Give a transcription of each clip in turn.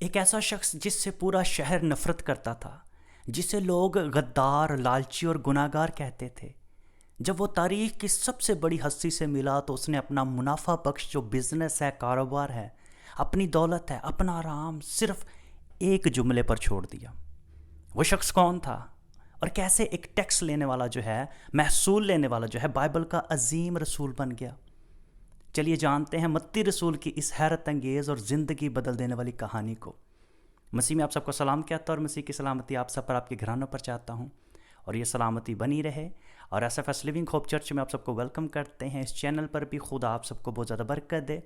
ایک ایسا شخص جس سے پورا شہر نفرت کرتا تھا، جسے لوگ غدار، لالچی اور گناہگار کہتے تھے، جب وہ تاریخ کی سب سے بڑی ہستی سے ملا تو اس نے اپنا منافع بخش جو بزنس ہے، کاروبار ہے، اپنی دولت ہے، اپنا آرام صرف ایک جملے پر چھوڑ دیا۔ وہ شخص کون تھا اور کیسے ایک ٹیکس لینے والا جو ہے، محصول لینے والا جو ہے، بائبل کا عظیم رسول بن گیا؟ چلیے جانتے ہیں متی رسول کی اس حیرت انگیز اور زندگی بدل دینے والی کہانی کو۔ مسیح میں آپ سب کو سلام کہتا ہوں اور مسیح کی سلامتی آپ سب پر، آپ کے گھرانوں پر چاہتا ہوں، اور یہ سلامتی بنی رہے۔ اور S F S living hope church میں آپ سب کو ویلکم کرتے ہیں۔ اس چینل پر بھی خدا آپ سب کو بہت زیادہ برکت دے۔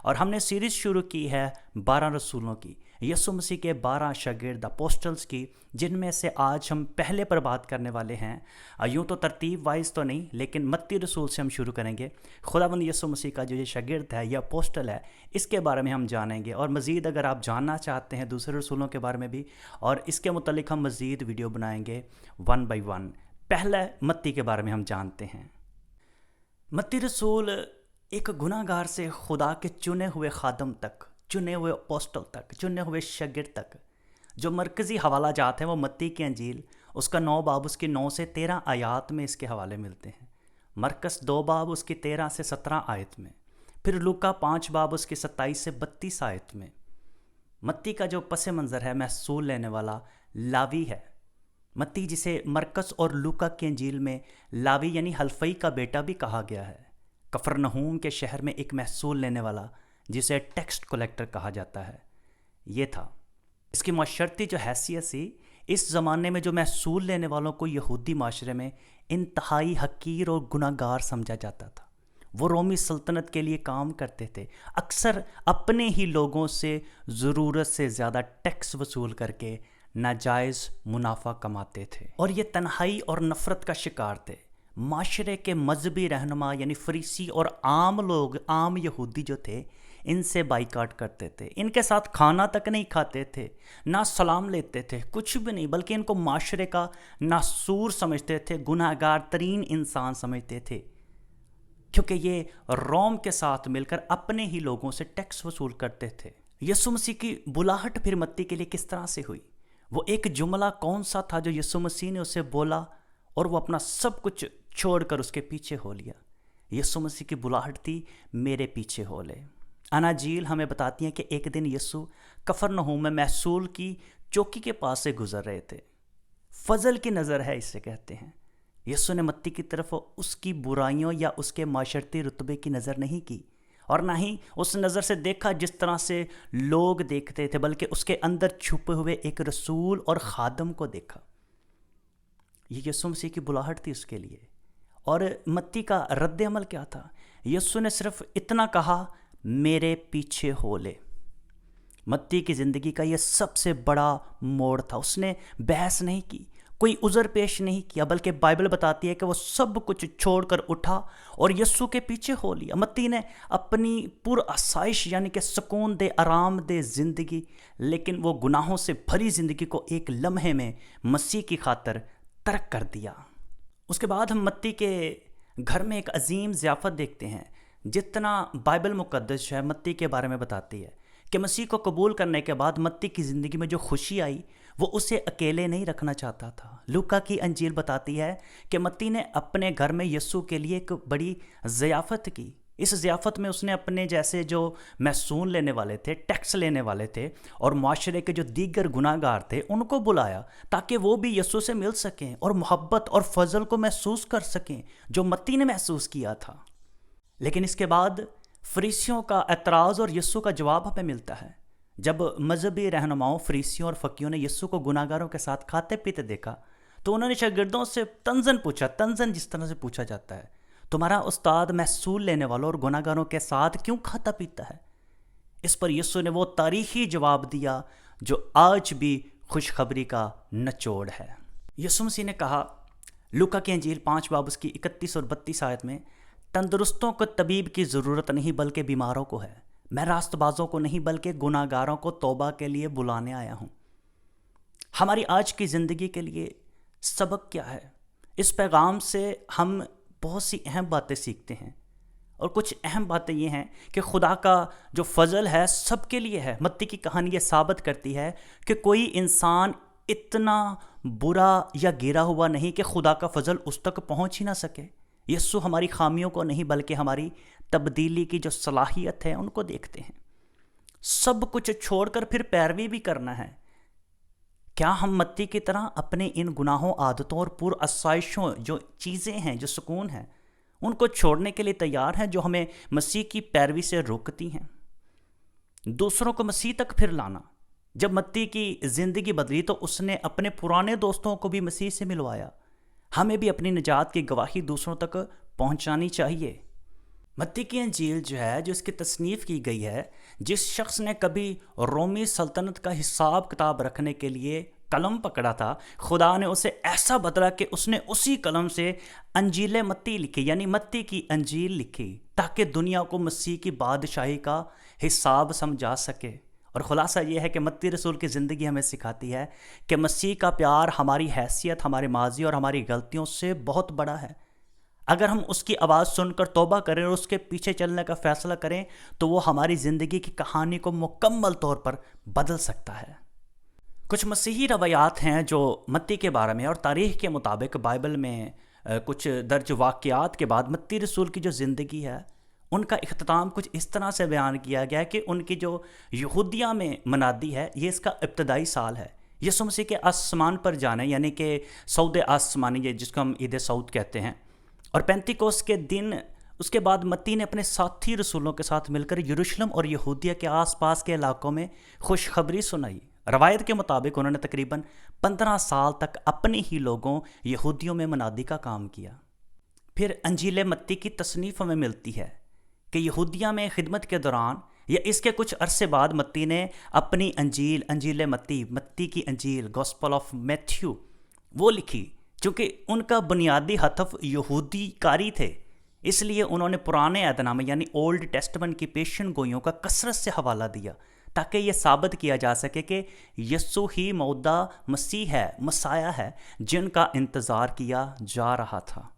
اور ہم نے سیریز شروع کی ہے 12 رسولوں کی، یسوع مسیح کے 12 شاگرد اپوسٹلز کی، جن میں سے آج ہم پہلے پر بات کرنے والے ہیں۔ یوں تو ترتیب وائز تو نہیں، لیکن متی رسول سے ہم شروع کریں گے۔ خداوند یسوع مسیح کا جو یہ شاگرد ہے، یہ اپوسٹل ہے، اس کے بارے میں ہم جانیں گے۔ اور مزید اگر آپ جاننا چاہتے ہیں دوسرے رسولوں کے بارے میں بھی، اور اس کے متعلق ہم مزید ویڈیو بنائیں گے 1 بائی 1۔ پہلے متی کے بارے میں ہم جانتے ہیں۔ متی رسول ایک گناہ گار سے خدا کے چنے ہوئے خادم تک، چنے ہوئے اپوسٹل تک، چنے ہوئے شاگرد تک، جو مرکزی حوالہ جات ہیں وہ متی کی انجیل، اس کا 9 باب، اس کی 9 سے 13 آیات میں اس کے حوالے ملتے ہیں۔ مرکز 2 باب، اس کی 13 سے 17 آیت میں۔ پھر لوکا 5 باب، اس کی 27 سے 32 آیت میں۔ متی کا جو پس منظر ہے، محصول لینے والا لاوی ہے۔ متی جسے مرکز اور لوکا کی انجیل میں لاوی یعنی حلفئی کا بیٹا بھی کہا گیا ہے، کفرنہوم کے شہر میں ایک محصول لینے والا جسے ٹیکس کلیکٹر کہا جاتا ہے، یہ تھا۔ اس کی معاشرتی جو حیثیت سی، اس زمانے میں جو محصول لینے والوں کو یہودی معاشرے میں انتہائی حقیر اور گناہ گار سمجھا جاتا تھا۔ وہ رومی سلطنت کے لیے کام کرتے تھے، اکثر اپنے ہی لوگوں سے ضرورت سے زیادہ ٹیکس وصول کر کے ناجائز منافع کماتے تھے، اور یہ تنہائی اور نفرت کا شکار تھے۔ معاشرے کے مذہبی رہنما یعنی فریسی اور عام لوگ، عام یہودی جو تھے، ان سے بائیکاٹ کرتے تھے، ان کے ساتھ کھانا تک نہیں کھاتے تھے، نہ سلام لیتے تھے، کچھ بھی نہیں، بلکہ ان کو معاشرے کا ناسور سمجھتے تھے، گناہ گار ترین انسان سمجھتے تھے، کیونکہ یہ روم کے ساتھ مل کر اپنے ہی لوگوں سے ٹیکس وصول کرتے تھے۔ یسوع مسیح کی بلاہٹ پھر متی کے لیے کس طرح سے ہوئی؟ وہ ایک جملہ کون سا تھا جو یسوع مسیح نے اسے بولا اور وہ اپنا سب کچھ چھوڑ کر اس کے پیچھے ہو لیا؟ یسوع مسیح کی بلاہٹ تھی، میرے پیچھے ہو لے۔ اناجیل ہمیں بتاتی ہیں کہ ایک دن یسوع کفرنہوم میں محصول کی چوکی کے پاس سے گزر رہے تھے۔ فضل کی نظر ہے اسے کہتے ہیں۔ یسوع نے متی کی طرف اس کی برائیوں یا اس کے معاشرتی رتبے کی نظر نہیں کی، اور نہ ہی اس نظر سے دیکھا جس طرح سے لوگ دیکھتے تھے، بلکہ اس کے اندر چھپے ہوئے ایک رسول اور خادم کو دیکھا۔ یہ یسوع مسیح کی بلاہٹ تھی اس کے لیے۔ اور متی کا رد عمل کیا تھا؟ یسوع نے صرف اتنا کہا، میرے پیچھے ہو لے۔ متی کی زندگی کا یہ سب سے بڑا موڑ تھا۔ اس نے بحث نہیں کی، کوئی عذر پیش نہیں کیا، بلکہ بائبل بتاتی ہے کہ وہ سب کچھ چھوڑ کر اٹھا اور یسوع کے پیچھے ہو لیا۔ متی نے اپنی پر آسائش یعنی کہ سکون دہ، آرام دہ زندگی، لیکن وہ گناہوں سے بھری زندگی کو ایک لمحے میں مسیح کی خاطر ترک کر دیا۔ اس کے بعد ہم متی کے گھر میں ایک عظیم ضیافت دیکھتے ہیں۔ جتنا بائبل مقدس جو ہے متی کے بارے میں بتاتی ہے کہ مسیح کو قبول کرنے کے بعد متی کی زندگی میں جو خوشی آئی، وہ اسے اکیلے نہیں رکھنا چاہتا تھا۔ لوکا کی انجیل بتاتی ہے کہ متی نے اپنے گھر میں یسوع کے لیے ایک بڑی ضیافت کی۔ اس ضیافت میں اس نے اپنے جیسے جو محصول لینے والے تھے، ٹیکس لینے والے تھے، اور معاشرے کے جو دیگر گناہ گار تھے، ان کو بلایا تاکہ وہ بھی یسوع سے مل سکیں اور محبت اور فضل کو محسوس کر سکیں جو متی نے محسوس کیا تھا۔ لیکن اس کے بعد فریسیوں کا اعتراض اور یسوع کا جواب ہمیں ملتا ہے۔ جب مذہبی رہنماؤں، فریسیوں اور فقیوں نے یسوع کو گناہ گاروں کے ساتھ کھاتے پیتے دیکھا تو انہوں نے شاگردوں سے طنزاً پوچھا، طنزاً جس طرح سے پوچھا جاتا ہے، تمہارا استاد محصول لینے والوں اور گناہ گاروں کے ساتھ کیوں کھاتا پیتا ہے؟ اس پر یسوع نے وہ تاریخی جواب دیا جو آج بھی خوشخبری کا نچوڑ ہے۔ یسوع مسیح نے کہا، لوکا کی انجیل 5 باب اس کی 31 اور 32 آیت میں، تندرستوں کو طبیب کی ضرورت نہیں بلکہ بیماروں کو ہے، میں راست بازوں کو نہیں بلکہ گناہ گاروں کو توبہ کے لیے بلانے آیا ہوں۔ ہماری آج کی زندگی کے لیے سبق کیا ہے؟ اس پیغام سے ہم بہت سی اہم باتیں سیکھتے ہیں، اور کچھ اہم باتیں یہ ہیں کہ خدا کا جو فضل ہے سب کے لیے ہے۔ متی کی کہانی یہ ثابت کرتی ہے کہ کوئی انسان اتنا برا یا گرا ہوا نہیں کہ خدا کا فضل اس تک پہنچ ہی نہ سکے۔ یسوع ہماری خامیوں کو نہیں بلکہ ہماری تبدیلی کی جو صلاحیت ہے ان کو دیکھتے ہیں۔ سب کچھ چھوڑ کر پھر پیروی بھی کرنا ہے۔ کیا ہم متی کی طرح اپنے ان گناہوں، عادتوں اور پر آسائشوں جو چیزیں ہیں، جو سکون ہیں، ان کو چھوڑنے کے لیے تیار ہیں جو ہمیں مسیح کی پیروی سے روکتی ہیں؟ دوسروں کو مسیح تک پھر لانا۔ جب متی کی زندگی بدلی تو اس نے اپنے پرانے دوستوں کو بھی مسیح سے ملوایا۔ ہمیں بھی اپنی نجات کی گواہی دوسروں تک پہنچانی چاہیے۔ متی کی انجیل جو ہے، جو اس کی تصنیف کی گئی ہے، جس شخص نے کبھی رومی سلطنت کا حساب کتاب رکھنے کے لیے قلم پکڑا تھا، خدا نے اسے ایسا بدلا کہ اس نے اسی قلم سے انجیل متی لکھی، یعنی متی کی انجیل لکھی، تاکہ دنیا کو مسیح کی بادشاہی کا حساب سمجھا سکے۔ اور خلاصہ یہ ہے کہ متی رسول کی زندگی ہمیں سکھاتی ہے کہ مسیح کا پیار ہماری حیثیت، ہمارے ماضی اور ہماری غلطیوں سے بہت بڑا ہے۔ اگر ہم اس کی آواز سن کر توبہ کریں اور اس کے پیچھے چلنے کا فیصلہ کریں تو وہ ہماری زندگی کی کہانی کو مکمل طور پر بدل سکتا ہے۔ کچھ مسیحی روایات ہیں جو متی کے بارے میں، اور تاریخ کے مطابق بائبل میں کچھ درج واقعات کے بعد متی رسول کی جو زندگی ہے ان کا اختتام کچھ اس طرح سے بیان کیا گیا کہ ان کی جو یہودیہ میں منادی ہے یہ اس کا ابتدائی سال ہے، یسوع مسیح کے آسمان پر جانے، یعنی کہ صعود آسمانی، جس کو ہم عید صعود کہتے ہیں۔ اور پینتیکوس کے دن اس کے بعد متی نے اپنے ساتھی رسولوں کے ساتھ مل کر یروشلم اور یہودیہ کے آس پاس کے علاقوں میں خوشخبری سنائی۔ روایت کے مطابق انہوں نے تقریباً 15 سال تک اپنے ہی لوگوں یہودیوں میں منادی کا کام کیا۔ پھر انجیل متی کی تصنیف ہمیں ملتی ہے کہ یہودیہ میں خدمت کے دوران یا اس کے کچھ عرصے بعد متی نے اپنی انجیل متی کی انجیل، گوسپل آف میتھیو، وہ لکھی۔ چونکہ ان کا بنیادی ہدف یہودی کاری تھے، اس لیے انہوں نے پرانے عہد نامے یعنی اولڈ ٹیسٹمنٹ کی پیشن گوئیوں کا کثرت سے حوالہ دیا تاکہ یہ ثابت کیا جا سکے کہ یسوع ہی موعودہ مسیح ہے، مسیح ہے، جن کا انتظار کیا جا رہا تھا۔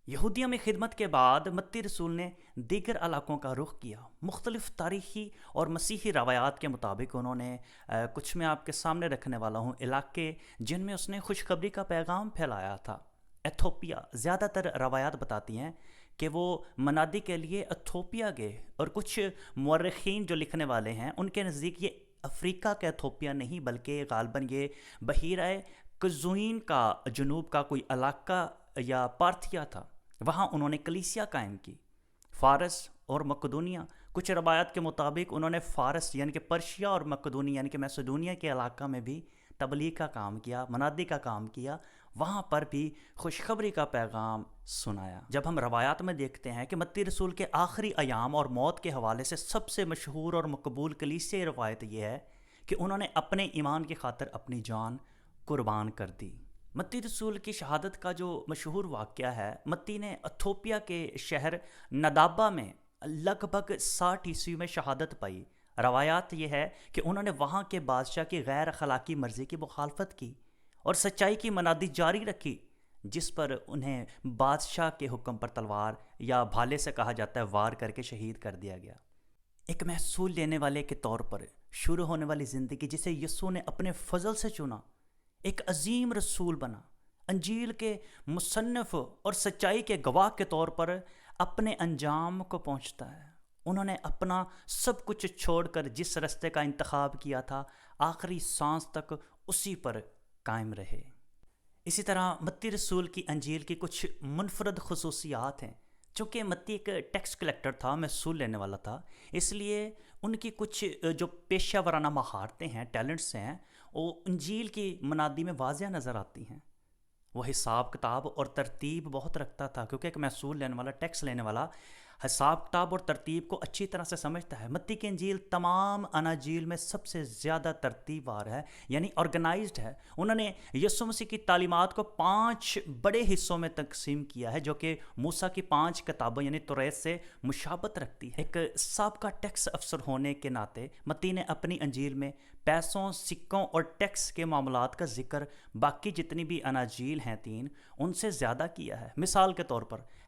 یہودیہ میں خدمت کے بعد متی رسول نے دیگر علاقوں کا رخ کیا۔ مختلف تاریخی اور مسیحی روایات کے مطابق انہوں نے کچھ میں آپ کے سامنے رکھنے والا ہوں علاقے جن میں اس نے خوشخبری کا پیغام پھیلایا تھا۔ ایتھوپیا، زیادہ تر روایات بتاتی ہیں کہ وہ منادی کے لیے ایتھوپیا گئے، اور کچھ مورخین جو لکھنے والے ہیں ان کے نزدیک یہ افریقہ کا ایتھوپیا نہیں بلکہ غالباً یہ بحیرہ قزوین کا جنوب کا کوئی علاقہ یا پارتھیا تھا۔ وہاں انہوں نے کلیسیا قائم کی۔ فارس اور مقدونیہ، کچھ روایات کے مطابق انہوں نے فارس یعنی کہ پرشیا اور مقدونیہ یعنی کہ میسیڈونیا کے علاقہ میں بھی تبلیغ کا کام کیا، منادی کا کام کیا، وہاں پر بھی خوشخبری کا پیغام سنایا۔ جب ہم روایات میں دیکھتے ہیں کہ متی رسول کے آخری ایام اور موت کے حوالے سے سب سے مشہور اور مقبول کلیسیائی روایت یہ ہے کہ انہوں نے اپنے ایمان کی خاطر اپنی جان قربان کر دی۔ متی رسول کی شہادت کا جو مشہور واقعہ ہے، متی نے ایتھوپیا کے شہر ندابہ میں لگ بھگ 60 عیسوی میں شہادت پائی۔ روایات یہ ہے کہ انہوں نے وہاں کے بادشاہ کی غیر اخلاقی مرضی کی مخالفت کی اور سچائی کی منادی جاری رکھی، جس پر انہیں بادشاہ کے حکم پر تلوار یا بھالے سے کہا جاتا ہے وار کر کے شہید کر دیا گیا۔ ایک محصول لینے والے کے طور پر شروع ہونے والی زندگی جسے یسوع نے اپنے فضل سے چنا، ایک عظیم رسول بنا، انجیل کے مصنف اور سچائی کے گواہ کے طور پر اپنے انجام کو پہنچتا ہے۔ انہوں نے اپنا سب کچھ چھوڑ کر جس رستے کا انتخاب کیا تھا آخری سانس تک اسی پر قائم رہے۔ اسی طرح متی رسول کی انجیل کی کچھ منفرد خصوصیات ہیں۔ چونکہ متی ایک ٹیکس کلیکٹر تھا، محصول لینے والا تھا، اس لیے ان کی کچھ جو پیشہ ورانہ مہارتیں ہیں، ٹیلنٹس ہیں، وہ انجیل کی منادی میں واضح نظر آتی ہیں۔ وہ حساب کتاب اور ترتیب بہت رکھتا تھا، کیونکہ ایک محصول لینے والا، ٹیکس لینے والا حساب کتاب اور ترتیب کو اچھی طرح سے سمجھتا ہے۔ متی کی انجیل تمام اناجیل میں سب سے زیادہ ترتیب وار ہے، یعنی آرگنائزڈ ہے۔ انہوں نے یسوع مسیح کی تعلیمات کو 5 بڑے حصوں میں تقسیم کیا ہے، جو کہ موسیٰ کی 5 کتابوں یعنی توریت سے مشابہت رکھتی ہے۔ ایک سابقہ ٹیکس افسر ہونے کے ناطے متی نے اپنی انجیل میں پیسوں، سکوں اور ٹیکس کے معاملات کا ذکر باقی جتنی بھی اناجیل ہیں 3 ان سے زیادہ کیا ہے۔ مثال کے طور پر